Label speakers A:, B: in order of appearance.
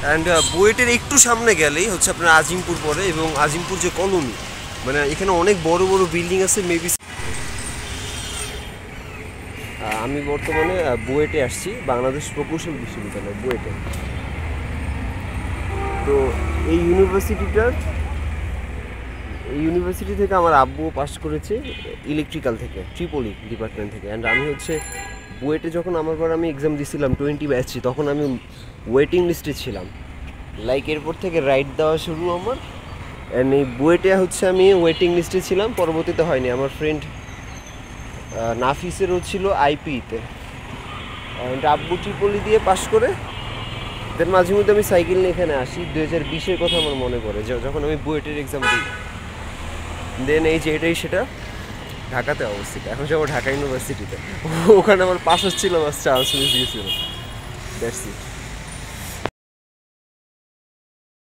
A: And বুয়েটের একটু সামনে গেলেই হচ্ছে আপনার আজিমপুর পড়ে, এবং আজিমপুর যে কলোনি, মানে এখানে অনেক বড় বড় বিল্ডিং আছে মেবি। আমি বর্তমানে বুয়েটে আসছি, বাংলাদেশ প্রকৌশল বিশ্ববিদ্যালয় বুয়েটে। তো এই ইউনিভার্সিটি থেকে আমার আব্বু পাস করেছে ইলেকট্রিক্যাল থেকে, ট্রিপলি ডিপার্টমেন্ট থেকে। অ্যান্ড আমি হচ্ছে বুয়েটে যখন আমার পর আমি এক্সাম দিয়েছিলাম 20 ব্যাচে, তখন আমি ওয়েটিং লিস্টে ছিলাম। লাইক এরপর থেকে রাইট দেওয়া শুরু আমার। অ্যান্ড এই বুয়েটে হচ্ছে আমি ওয়েটিং লিস্টে ছিলাম, পরবর্তীতে হয়নি। আমার ফ্রেন্ড নাফিসেরও ছিল আইপিতে। অ্যান্ড আব্বু ট্রিপলি দিয়ে পাস করে দেন মাঝে মধ্যে আমি সাইকেল নিয়ে এখানে আসি। 2020-এর কথা আমার মনে পড়ে, যখন আমি বুয়েটের এক্সাম দিই। দেন এই যে এটাই সেটা, ঢাকাতে অবস্থিত। এখন যাবো ঢাকা ইউনিভার্সিটিতে, ওখানে আমার পাশ হচ্ছিল, বাস চান্স মিস দিয়েছিল। That's it.